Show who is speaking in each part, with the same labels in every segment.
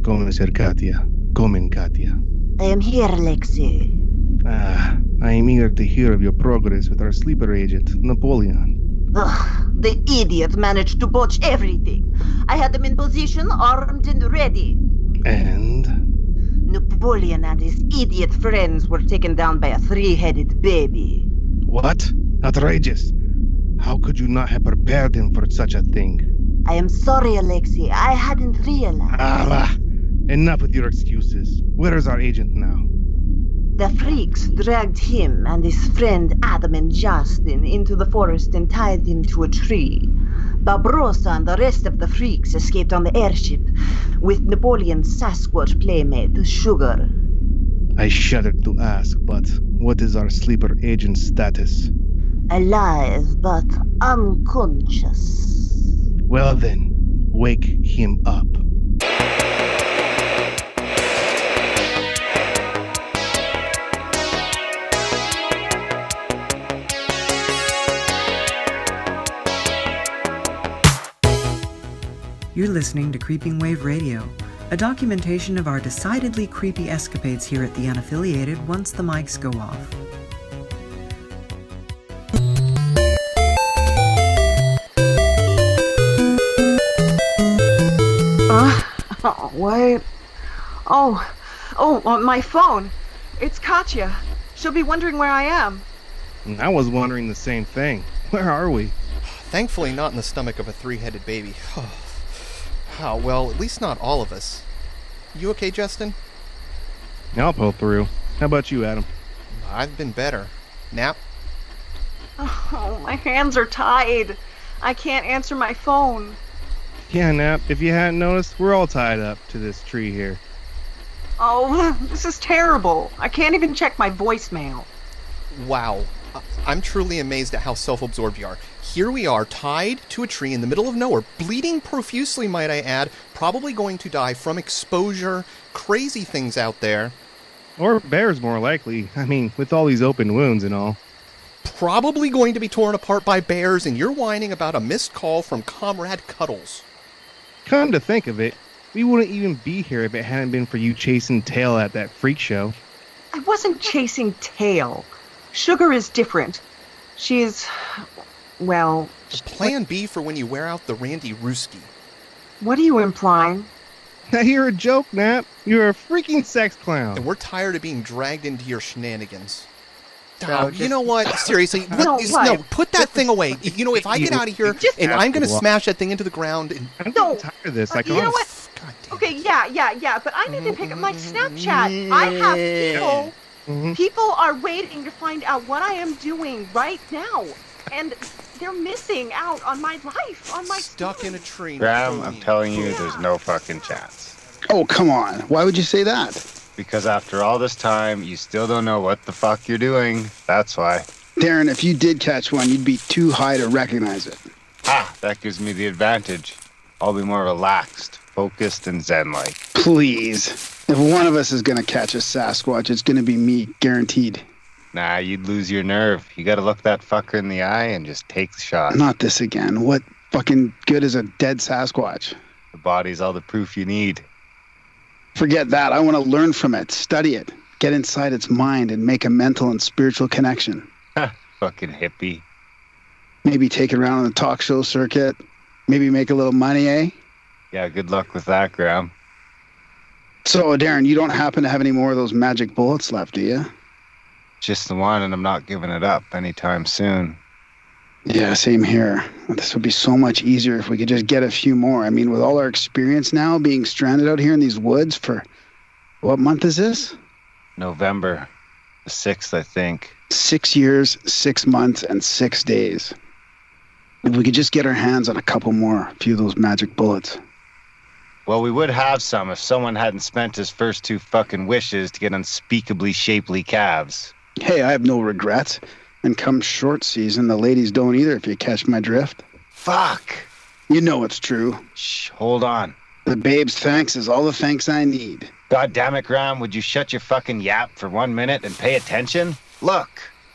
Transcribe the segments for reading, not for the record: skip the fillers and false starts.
Speaker 1: Come, Sir Katya. Come in, Katya.
Speaker 2: I am here, Alexei.
Speaker 1: I am eager to hear of your progress with our sleeper agent, Napoleon.
Speaker 2: Ugh, the idiot managed to botch everything. I had him in position, armed and ready.
Speaker 1: And?
Speaker 2: Napoleon and his idiot friends were taken down by a three-headed baby.
Speaker 1: What? Outrageous. How could you not have prepared him for such a thing?
Speaker 2: I am sorry, Alexei. I hadn't realized.
Speaker 1: Allah! Enough with your excuses. Where is our agent now?
Speaker 2: The freaks dragged him and his friend Adam and Jestin into the forest and tied him to a tree. Barbarossa and the rest of the freaks escaped on the airship with Napoleon's Sasquatch playmate, Sugar.
Speaker 1: I shuddered to ask, but what is our sleeper agent's status?
Speaker 2: Alive, but unconscious.
Speaker 1: Well then, wake him up.
Speaker 3: You're listening to Creeping Wave Radio, a documentation of our decidedly creepy escapades here at the Unaffiliated once the mics go off.
Speaker 4: Oh, wait. Oh, my phone. It's Katya. She'll be wondering where I am.
Speaker 1: I was wondering the same thing. Where are we?
Speaker 5: Thankfully not in the stomach of a three-headed baby. Oh, well, at least not all of us. You okay, Jestin?
Speaker 1: I'll pull through. How about you, Adam?
Speaker 5: I've been better. Nap?
Speaker 4: Oh, my hands are tied. I can't answer my phone.
Speaker 1: Yeah, Nap, if you hadn't noticed, we're all tied up to this tree here.
Speaker 4: Oh, this is terrible. I can't even check my voicemail.
Speaker 5: Wow. I'm truly amazed at how self-absorbed you are. Here we are, tied to a tree in the middle of nowhere, bleeding profusely, might I add, probably going to die from exposure, crazy things out there.
Speaker 1: Or bears, more likely. I mean, with all these open wounds and all.
Speaker 5: Probably going to be torn apart by bears, and you're whining about a missed call from Comrade Cuddles.
Speaker 1: Come to think of it, we wouldn't even be here if it hadn't been for you chasing Tail at that freak show.
Speaker 4: I wasn't chasing Tail. Sugar is different. She's... well...
Speaker 5: Plan B for when you wear out the Randy Rooski.
Speaker 4: What are you implying?
Speaker 1: You're a joke, Nap. You're a freaking sex clown.
Speaker 5: And we're tired of being dragged into your shenanigans.
Speaker 4: No,
Speaker 5: you know what? Seriously,
Speaker 4: No,
Speaker 5: no, put that thing away. You know, if I get out of here and I'm going to smash that thing into the ground and...
Speaker 1: I'm getting tired of this.
Speaker 4: You know what?
Speaker 5: God damn.
Speaker 4: Okay, yeah, but I need to pick up my Snapchat. I have people.
Speaker 1: Mm-hmm.
Speaker 4: People are waiting to find out what I am doing right now. And they're missing out on my life, on my...
Speaker 5: Stuck in a tree.
Speaker 6: Graham, I'm telling you, there's no fucking chance.
Speaker 7: Oh, come on. Why would you say that?
Speaker 6: Because after all this time, you still don't know what the fuck you're doing. That's why.
Speaker 7: Darren, if you did catch one, you'd be too high to recognize it.
Speaker 6: That gives me the advantage. I'll be more relaxed, focused, and zen-like.
Speaker 7: Please. If one of us is going to catch a Sasquatch, it's going to be me, guaranteed.
Speaker 6: Nah, you'd lose your nerve. You gotta look that fucker in the eye and just take the shot.
Speaker 7: Not this again. What fucking good is a dead Sasquatch?
Speaker 6: The body's all the proof you need.
Speaker 7: Forget that. I want to learn from it, study it, get inside its mind and make a mental and spiritual connection.
Speaker 6: Fucking hippie.
Speaker 7: Maybe take it around on the talk show circuit. Maybe make a little money, eh?
Speaker 6: Yeah, good luck with that, Graham.
Speaker 7: So, Darren, you don't happen to have any more of those magic bullets left, do you?
Speaker 6: Just the one, and I'm not giving it up anytime soon.
Speaker 7: Yeah, same here. This would be so much easier if we could just get a few more. I mean, with all our experience now, being stranded out here in these woods for... What month is this?
Speaker 6: November the 6th, I think.
Speaker 7: 6 years, 6 months, and 6 days. If we could just get our hands on a couple more, a few of those magic bullets.
Speaker 6: Well, we would have some if someone hadn't spent his first 2 fucking wishes to get unspeakably shapely calves.
Speaker 7: Hey, I have no regrets. And come short season, the ladies don't either, if you catch my drift.
Speaker 6: Fuck!
Speaker 7: You know it's true.
Speaker 6: Shh, hold on.
Speaker 7: The babe's thanks is all the thanks I need.
Speaker 6: God damn it, Graham, would you shut your fucking yap for 1 minute and pay attention? Look,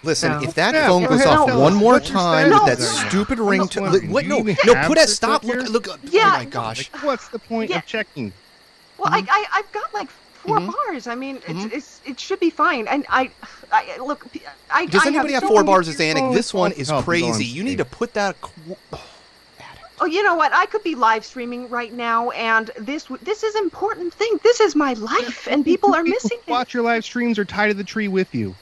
Speaker 5: Listen,
Speaker 4: No.
Speaker 5: if that
Speaker 1: Yeah,
Speaker 5: phone
Speaker 1: go
Speaker 5: goes
Speaker 1: ahead,
Speaker 5: off
Speaker 1: tell
Speaker 5: one
Speaker 1: us
Speaker 5: more
Speaker 1: what your
Speaker 5: time
Speaker 1: status
Speaker 5: with that
Speaker 1: is right now.
Speaker 5: stupid
Speaker 1: I'm not
Speaker 5: ringtone.
Speaker 1: wondering,
Speaker 5: What?
Speaker 1: do
Speaker 5: No,
Speaker 1: you even
Speaker 5: no,
Speaker 1: have
Speaker 5: put a
Speaker 1: this
Speaker 5: stop.
Speaker 1: up here?
Speaker 5: Look.
Speaker 4: Yeah.
Speaker 5: Oh my gosh.
Speaker 1: Like, what's the point
Speaker 4: Yeah.
Speaker 1: of checking?
Speaker 4: Well, I've got like 4 bars. I mean, it should be fine. And I look,
Speaker 5: Does anybody have 4 bars of Xanax?
Speaker 1: phone
Speaker 5: This one
Speaker 1: off
Speaker 5: is
Speaker 1: the top is all I'm
Speaker 5: crazy. You need to put that.
Speaker 4: Oh, you know what? I could be live streaming right now, and this is an important thing. This is my life, and people are missing it.
Speaker 1: Watch your live streams or tie to the tree with you.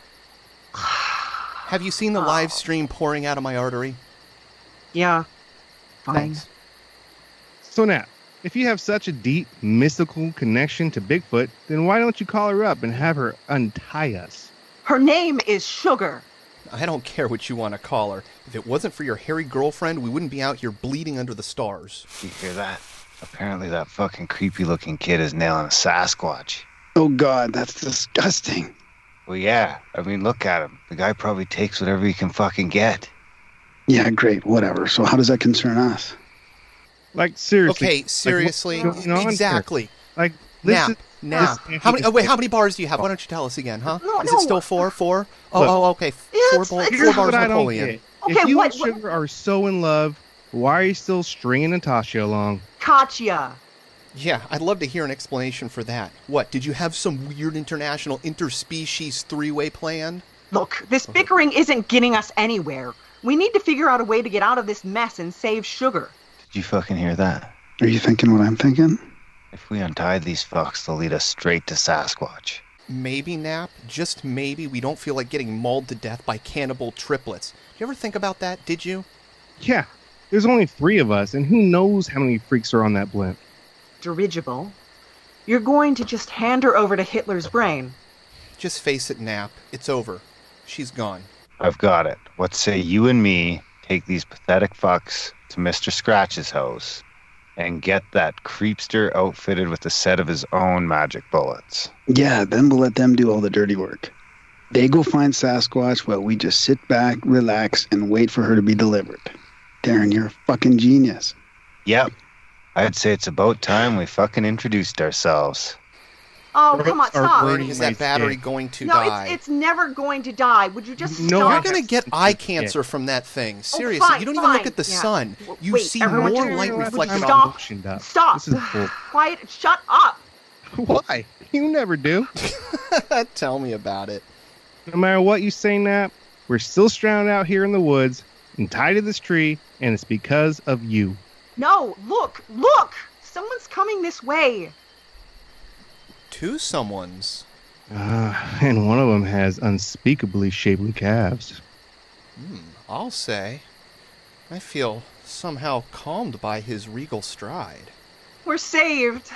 Speaker 5: Have you seen the live stream pouring out of my artery?
Speaker 4: Yeah. Fine.
Speaker 5: Thanks.
Speaker 1: So Nap, if you have such a deep, mystical connection to Bigfoot, then why don't you call her up and have her untie us?
Speaker 4: Her name is Sugar.
Speaker 5: I don't care what you want to call her. If it wasn't for your hairy girlfriend, we wouldn't be out here bleeding under the stars.
Speaker 6: You hear that? Apparently that fucking creepy-looking kid is nailing a Sasquatch.
Speaker 7: Oh, God, that's disgusting.
Speaker 6: Well, yeah. I mean, look at him. The guy probably takes whatever he can fucking get.
Speaker 7: Yeah, great, whatever. So how does that concern us?
Speaker 1: Like, seriously.
Speaker 5: Okay, seriously.
Speaker 1: what's going on here?
Speaker 5: Exactly.
Speaker 1: Like,
Speaker 5: Now,
Speaker 1: this
Speaker 5: how many bars do you have? Why don't you tell us again, huh?
Speaker 4: No,
Speaker 5: Is
Speaker 4: no.
Speaker 5: it still 4? 4?
Speaker 1: Look.
Speaker 5: Okay.
Speaker 4: Yeah,
Speaker 5: 4
Speaker 4: it's-
Speaker 5: bars
Speaker 1: Here's what I don't
Speaker 5: Napoleon.
Speaker 1: get.
Speaker 4: Okay,
Speaker 1: if you
Speaker 4: what-
Speaker 1: and Sugar are so in love, why are you still stringing Natasha along?
Speaker 4: Katya.
Speaker 5: Yeah, I'd love to hear an explanation for that. What, did you have some weird international interspecies 3-way plan?
Speaker 4: Look, this bickering isn't getting us anywhere. We need to figure out a way to get out of this mess and save Sugar.
Speaker 6: Did you fucking hear that?
Speaker 7: Are you thinking what I'm thinking?
Speaker 6: If we untie these fucks, they'll lead us straight to Sasquatch.
Speaker 5: Maybe, Nap, just maybe, we don't feel like getting mauled to death by cannibal triplets. Did you ever think about that, did you?
Speaker 1: Yeah, there's only 3 of us, and who knows how many freaks are on that blimp.
Speaker 4: Dirigible. You're going to just hand her over to Hitler's brain.
Speaker 5: Just face it, Nap. It's over. She's gone.
Speaker 6: I've got it. What say you and me take these pathetic fucks to Mr. Scratch's house and get that creepster outfitted with a set of his own magic bullets?
Speaker 7: Yeah, then we'll let them do all the dirty work. They go find Sasquatch while we just sit back, relax, and wait for her to be delivered. Darren, you're a fucking genius.
Speaker 6: Yep. I'd say it's about time we fucking introduced ourselves.
Speaker 4: Oh, come on,
Speaker 1: Are
Speaker 4: stop.
Speaker 1: burning
Speaker 5: Is
Speaker 1: my
Speaker 5: that battery
Speaker 1: skin.
Speaker 5: going to
Speaker 4: No,
Speaker 5: die?
Speaker 4: it's never going to die. Would you just
Speaker 1: No,
Speaker 4: stop?
Speaker 5: You're going to get eye cancer from that thing. Seriously,
Speaker 4: fine,
Speaker 5: you don't even look
Speaker 4: fine.
Speaker 5: at the
Speaker 4: Yeah.
Speaker 5: sun. You
Speaker 4: Wait,
Speaker 5: see
Speaker 4: everyone
Speaker 5: more
Speaker 4: turn
Speaker 5: light
Speaker 4: around.
Speaker 5: reflected
Speaker 4: Stop.
Speaker 5: on...
Speaker 1: Oceaned up.
Speaker 4: Stop.
Speaker 1: This is bull.
Speaker 4: Quiet. Shut up.
Speaker 1: Why? You never do.
Speaker 5: Tell me about it.
Speaker 1: No matter what you say, Nap, we're still stranded out here in the woods and tied to this tree, and it's because of you.
Speaker 4: No, look. Someone's coming this way.
Speaker 5: 2 someones.
Speaker 1: And one of them has unspeakably shapely calves.
Speaker 5: I'll say. I feel somehow calmed by his regal stride.
Speaker 4: We're saved.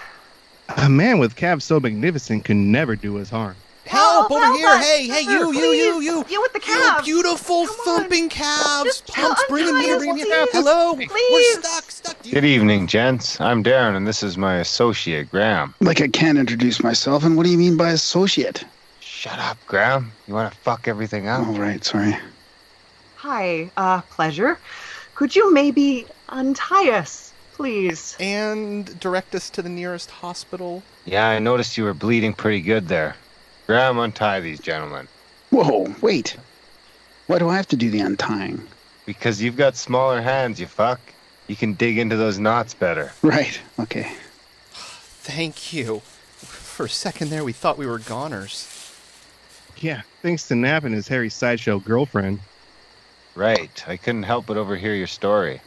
Speaker 1: A man with calves so magnificent could never do us harm.
Speaker 5: Help over
Speaker 4: help
Speaker 5: here!
Speaker 4: us.
Speaker 5: Hey, you!
Speaker 4: Please. You with the calves.
Speaker 5: You beautiful
Speaker 4: Come on.
Speaker 5: thumping calves!
Speaker 4: Just
Speaker 5: Pumps, bring him
Speaker 4: untie
Speaker 5: here,
Speaker 4: us,
Speaker 5: bring him
Speaker 4: please.
Speaker 5: here. Hello?
Speaker 4: Please.
Speaker 5: We're stuck.
Speaker 6: Good evening, gents. I'm Darren, and this is my associate, Graham.
Speaker 7: Like I can't introduce myself, and what do you mean by associate?
Speaker 6: Shut up, Graham. You want to fuck everything up?
Speaker 7: Oh, right, sorry.
Speaker 4: Hi, pleasure. Could you maybe untie us, please?
Speaker 5: And direct us to the nearest hospital.
Speaker 6: Yeah, I noticed you were bleeding pretty good there. Graham, untie these gentlemen.
Speaker 7: Whoa, wait. Why do I have to do the untying?
Speaker 6: Because you've got smaller hands, you fuck. You can dig into those knots better.
Speaker 7: Right, okay.
Speaker 5: Thank you. For a second there, we thought we were goners.
Speaker 1: Yeah, thanks to Nap and his hairy sideshow girlfriend.
Speaker 6: Right. I couldn't help but overhear your story.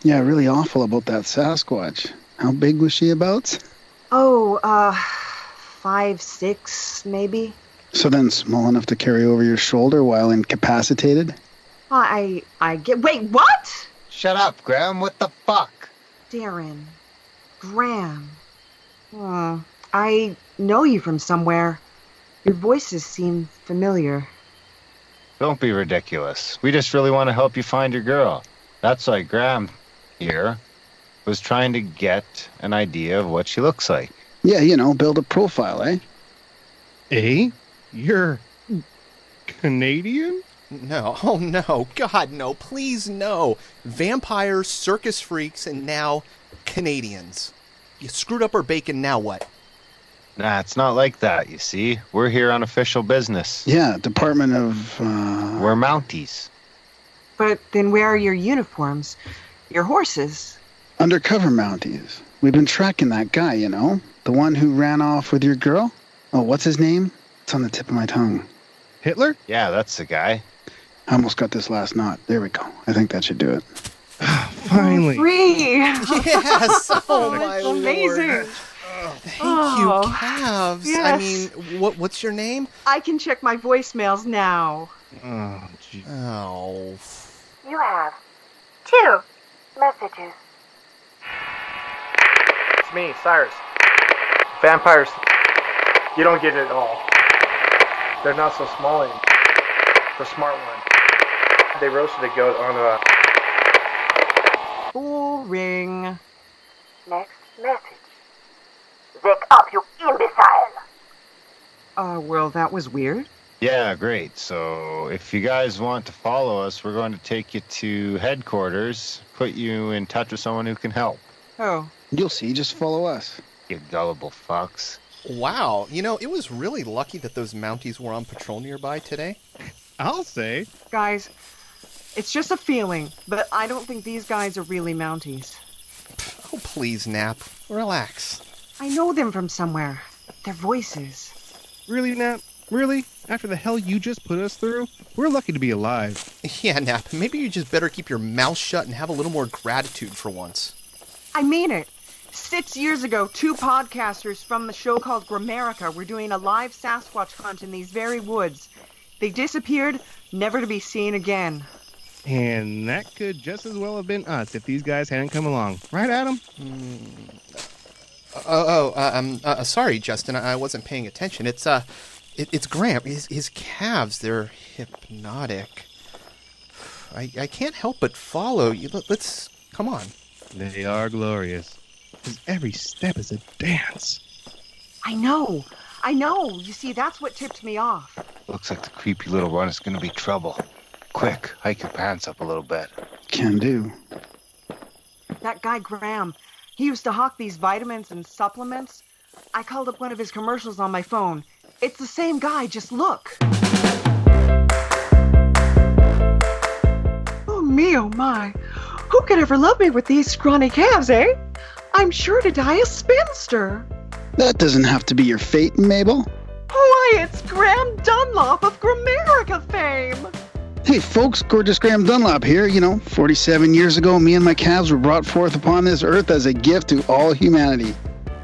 Speaker 7: Yeah, really awful about that Sasquatch. How big was she about?
Speaker 4: Oh, 5, 6, maybe.
Speaker 7: So then small enough to carry over your shoulder while incapacitated?
Speaker 4: I get. Wait, what?
Speaker 6: Shut up, Graham. What the fuck?
Speaker 4: Darren, Graham. I know you from somewhere. Your voices seem familiar.
Speaker 6: Don't be ridiculous. We just really want to help you find your girl. That's why Graham here was trying to get an idea of what she looks like.
Speaker 7: Yeah, you know, build a profile, eh?
Speaker 1: Eh? You're Canadian?
Speaker 5: No, oh no, God no, please no. Vampires, circus freaks, and now Canadians. You screwed up our bacon, now what?
Speaker 6: Nah, it's not like that, you see. We're here on official business.
Speaker 7: Yeah, Department of...
Speaker 6: We're Mounties.
Speaker 4: But then where are your uniforms? Your horses?
Speaker 7: Undercover Mounties. We've been tracking that guy, you know? The one who ran off with your girl? Oh, what's his name? It's on the tip of my tongue.
Speaker 1: Hitler?
Speaker 6: Yeah, that's the guy.
Speaker 7: I almost got this last knot. There we go. I think that should do it.
Speaker 1: Finally.
Speaker 4: Free!
Speaker 5: Yes! Oh, my
Speaker 4: Amazing!
Speaker 5: Lord. Thank you, Calves.
Speaker 4: Yes.
Speaker 5: I mean, what's your name?
Speaker 4: I can check my voicemails now.
Speaker 1: Oh, gee.
Speaker 5: Oh.
Speaker 8: You have 2 messages.
Speaker 9: It's me, Cyrus. Vampires, you don't get it at all. They're not so small anymore. The smart one. They roasted a goat on a...
Speaker 4: Boring.
Speaker 8: Next message. Wake up, you imbecile!
Speaker 4: Well, that was weird.
Speaker 6: Yeah, great. So if you guys want to follow us, we're going to take you to headquarters, put you in touch with someone who can help.
Speaker 4: Oh.
Speaker 7: You'll see. Just follow us.
Speaker 6: You gullible fucks.
Speaker 5: Wow. You know, it was really lucky that those Mounties were on patrol nearby today.
Speaker 1: I'll say.
Speaker 4: Guys, it's just a feeling, but I don't think these guys are really Mounties.
Speaker 5: Oh, please, Nap. Relax.
Speaker 4: I know them from somewhere. Their voices.
Speaker 1: Really, Nap? Really? After the hell you just put us through? We're lucky to be alive.
Speaker 5: Yeah, Nap, maybe you just better keep your mouth shut and have a little more gratitude for once.
Speaker 4: I mean it. 6 years ago, 2 podcasters from the show called Grimerica were doing a live Sasquatch hunt in these very woods. They disappeared, never to be seen again.
Speaker 1: And that could just as well have been us if these guys hadn't come along. Right, Adam?
Speaker 5: Sorry, Justin, I wasn't paying attention. It's Graham. His calves, they're hypnotic. I can't help but follow you. Let's, come on.
Speaker 1: They are glorious. Because every step is a dance.
Speaker 4: I know. You see, that's what tipped me off.
Speaker 6: Looks like the creepy little one is going to be trouble. Quick, hike your pants up a little bit.
Speaker 7: Can do.
Speaker 4: That guy Graham, he used to hawk these vitamins and supplements. I called up one of his commercials on my phone. It's the same guy, just look. Oh me, oh my. Who could ever love me with these scrawny calves, eh? I'm sure to die a spinster.
Speaker 7: That doesn't have to be your fate, Mabel.
Speaker 4: Why, it's Graham Dunlop of Grimerica fame.
Speaker 7: Hey folks, gorgeous Graham Dunlop here. 47 years ago, me and my calves were brought forth upon this earth as a gift to all humanity.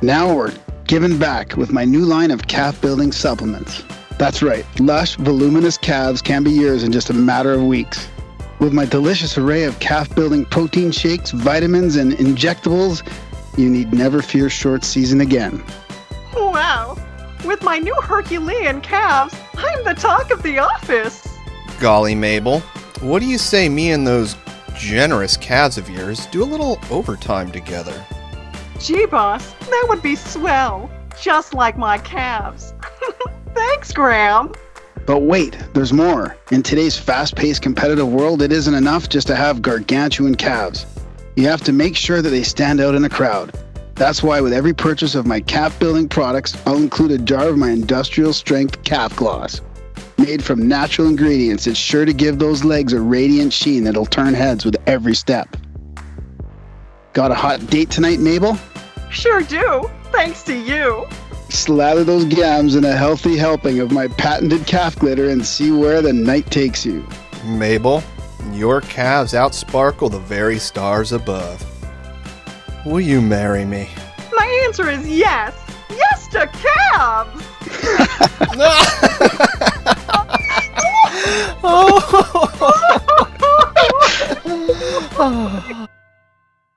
Speaker 7: Now we're giving back with my new line of calf-building supplements. That's right, lush, voluminous calves can be yours in just a matter of weeks. With my delicious array of calf-building protein shakes, vitamins, and injectables, you need never fear short season again.
Speaker 4: Wow, with my new Herculean calves, I'm the talk of the office.
Speaker 5: Golly, Mabel, what do you say me and those generous calves of yours do a little overtime together?
Speaker 4: Gee, boss, that would be swell. Just like my calves. Thanks, Graham.
Speaker 7: But wait, there's more. In today's fast-paced competitive world, it isn't enough just to have gargantuan calves. You have to make sure that they stand out in a crowd. That's why with every purchase of my calf-building products, I'll include a jar of my industrial-strength calf gloss. Made from natural ingredients, it's sure to give those legs a radiant sheen that'll turn heads with every step. Got a hot date tonight, Mabel?
Speaker 4: Sure do, thanks to you.
Speaker 7: Slather those gams in a healthy helping of my patented calf glitter and see where the night takes you.
Speaker 5: Mabel, your calves outsparkle the very stars above. Will you marry me?
Speaker 4: My answer is yes. Yes to calves.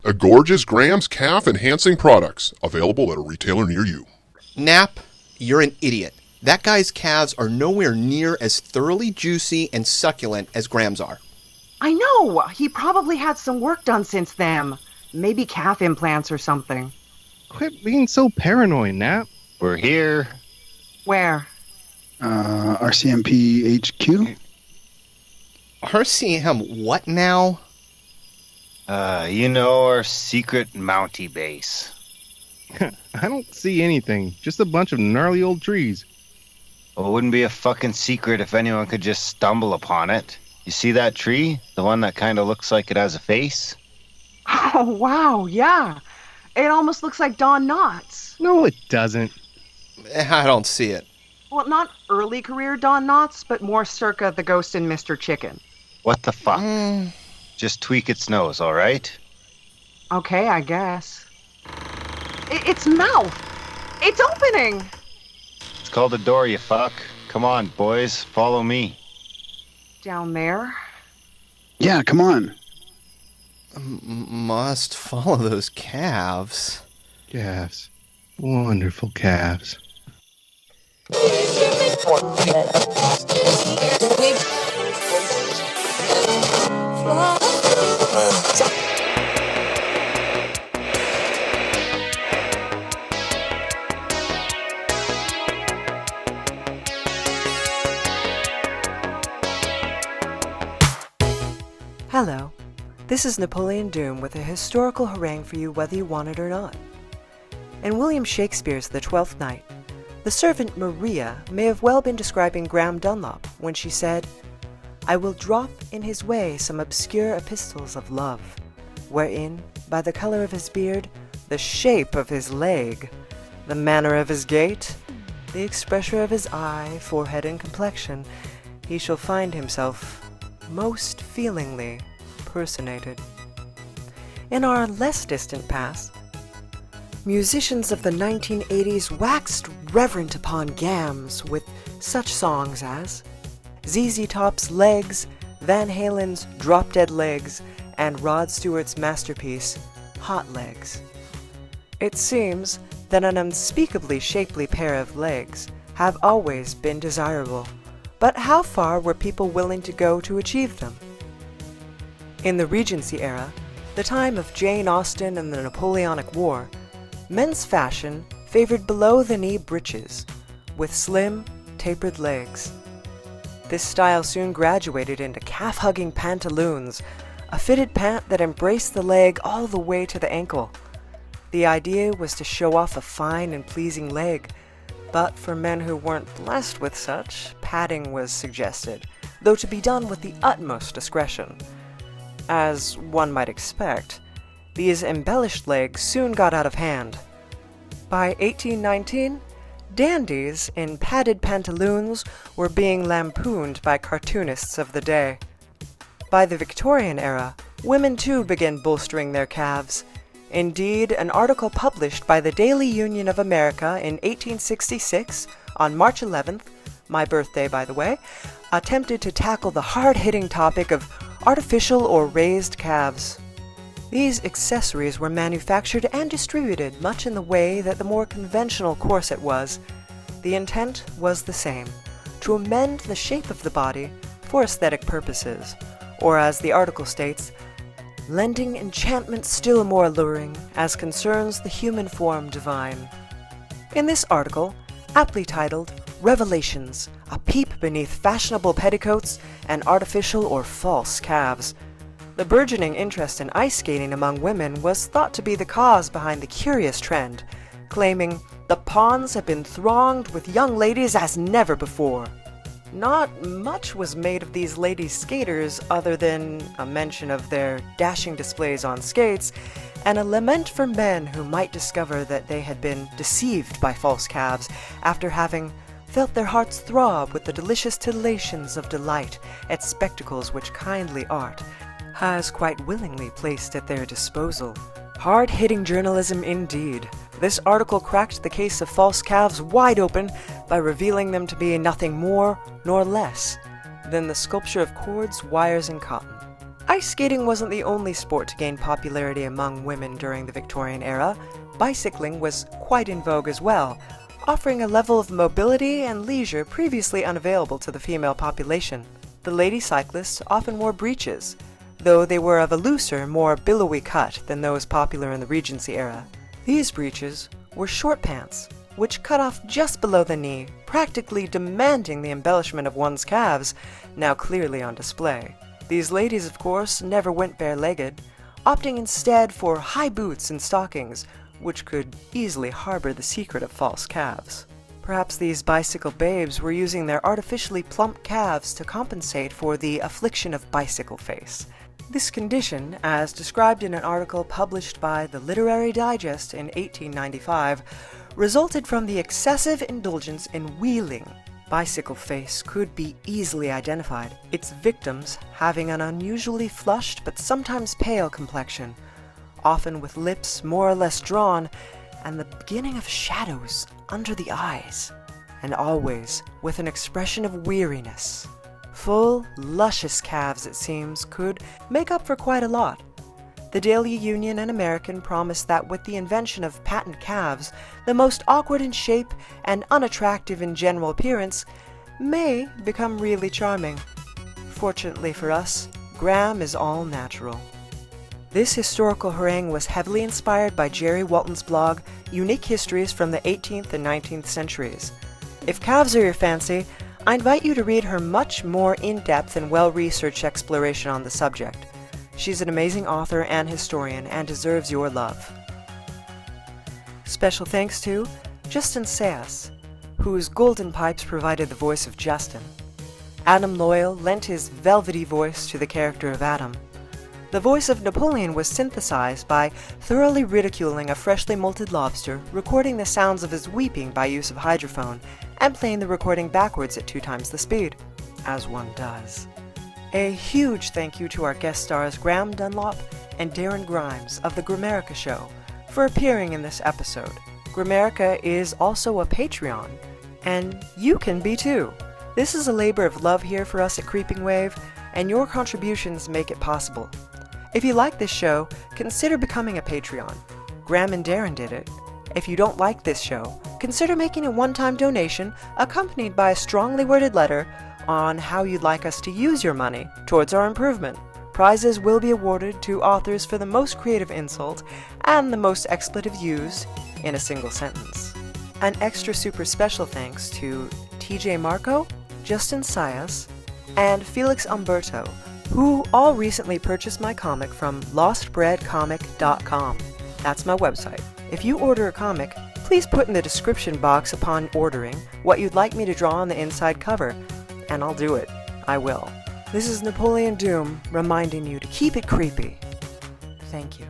Speaker 10: A gorgeous Graham's calf enhancing products available at a retailer near you.
Speaker 5: Nap, you're an idiot. That guy's calves are nowhere near as thoroughly juicy and succulent as Graham's are.
Speaker 4: I know. He probably had some work done since then. Maybe calf implants or something.
Speaker 1: Quit being so paranoid, Nap.
Speaker 6: We're here.
Speaker 4: Where?
Speaker 7: RCMP HQ?
Speaker 5: RCM what now?
Speaker 6: Our secret Mountie base.
Speaker 1: I don't see anything. Just a bunch of gnarly old trees.
Speaker 6: Well, it wouldn't be a fucking secret if anyone could just stumble upon it. You see that tree? The one that kind of looks like it has a face?
Speaker 4: Oh, wow, yeah. It almost looks like Don Knotts.
Speaker 1: No, it doesn't.
Speaker 5: I don't see it.
Speaker 4: Well, not early career Don Knotts, but more circa the Ghost and Mr. Chicken.
Speaker 6: What the fuck? Just tweak its nose, all right?
Speaker 4: Okay, I guess. Its mouth! It's opening!
Speaker 6: It's called a door, you fuck. Come on, boys, follow me.
Speaker 4: Down there?
Speaker 7: Yeah, come on.
Speaker 5: Must follow those calves.
Speaker 1: Calves. Wonderful calves.
Speaker 3: Hello, this is Napoleon Doom with a historical harangue for you whether you want it or not. In William Shakespeare's The Twelfth Night, the servant Maria may have well been describing Graham Dunlop when she said, "I will drop in his way some obscure epistles of love, wherein, by the colour of his beard, the shape of his leg, the manner of his gait, the expression of his eye, forehead, and complexion, he shall find himself most feelingly personated." In our less distant past, musicians of the 1980s waxed reverent upon gams with such songs as ZZ Top's Legs, Van Halen's Drop Dead Legs, and Rod Stewart's masterpiece, Hot Legs. It seems that an unspeakably shapely pair of legs have always been desirable, but how far were people willing to go to achieve them? In the Regency era, the time of Jane Austen and the Napoleonic War, men's fashion favored below-the-knee breeches with slim, tapered legs. This style soon graduated into calf-hugging pantaloons, a fitted pant that embraced the leg all the way to the ankle. The idea was to show off a fine and pleasing leg, but for men who weren't blessed with such, padding was suggested, though to be done with the utmost discretion. As one might expect, these embellished legs soon got out of hand. By 1819, dandies in padded pantaloons were being lampooned by cartoonists of the day. By the Victorian era, women too began bolstering their calves. Indeed, an article published by the Daily Union of America in 1866, on March 11th, my birthday by the way, attempted to tackle the hard-hitting topic of artificial or raised calves. These accessories were manufactured and distributed much in the way that the more conventional corset was. The intent was the same, to amend the shape of the body for aesthetic purposes, or as the article states, lending enchantment still more alluring as concerns the human form divine. In this article, aptly titled Revelations, a peep beneath fashionable petticoats and artificial or false calves, the burgeoning interest in ice skating among women was thought to be the cause behind the curious trend, claiming the ponds had been thronged with young ladies as never before. Not much was made of these lady skaters other than a mention of their dashing displays on skates and a lament for men who might discover that they had been deceived by false calves after having felt their hearts throb with the delicious titillations of delight at spectacles which kindly art has quite willingly placed at their disposal. Hard-hitting journalism indeed. This article cracked the case of false calves wide open by revealing them to be nothing more nor less than the sculpture of cords, wires, and cotton. Ice skating wasn't the only sport to gain popularity among women during the Victorian era. Bicycling was quite in vogue as well, offering a level of mobility and leisure previously unavailable to the female population. The lady cyclists often wore breeches, though they were of a looser, more billowy cut than those popular in the Regency era. These breeches were short pants, which cut off just below the knee, practically demanding the embellishment of one's calves, now clearly on display. These ladies, of course, never went bare-legged, opting instead for high boots and stockings, which could easily harbor the secret of false calves. Perhaps these bicycle babes were using their artificially plump calves to compensate for the affliction of bicycle face. This condition, as described in an article published by the Literary Digest in 1895, resulted from the excessive indulgence in wheeling. Bicycle face could be easily identified, its victims having an unusually flushed but sometimes pale complexion, often with lips more or less drawn, and the beginning of shadows under the eyes, and always with an expression of weariness. Full, luscious calves, it seems, could make up for quite a lot. The Daily Union and American promised that with the invention of patent calves, the most awkward in shape and unattractive in general appearance may become really charming. Fortunately for us, Graham is all natural. This historical harangue was heavily inspired by Jerry Walton's blog, Unique Histories from the 18th and 19th Centuries. If calves are your fancy, I invite you to read her much more in-depth and well-researched exploration on the subject. She's an amazing author and historian and deserves your love. Special thanks to Jestin Sallas, whose golden pipes provided the voice of Jestin. Adam Loyal lent his velvety voice to the character of Adam. The voice of Napoleon was synthesized by thoroughly ridiculing a freshly molted lobster, recording the sounds of his weeping by use of hydrophone, and playing the recording backwards at 2 times the speed, as one does. A huge thank you to our guest stars Graham Dunlop and Darren Grimes of the Grimerica show for appearing in this episode. Grimerica is also a Patreon, and you can be too. This is a labor of love here for us at Creeping Wave, and your contributions make it possible. If you like this show, consider becoming a Patreon. Graham and Darren did it. If you don't like this show, consider making a one-time donation accompanied by a strongly worded letter on how you'd like us to use your money towards our improvement. Prizes will be awarded to authors for the most creative insult and the most expletive used in a single sentence. An extra super special thanks to Todd Marco, Jestin Sallas, and Felix Umberto, who all recently purchased my comic from lostbreadcomic.com. That's my website. If you order a comic, please put in the description box upon ordering what you'd like me to draw on the inside cover, and I'll do it. I will. This is Napoleon Doom reminding you to keep it creepy. Thank you.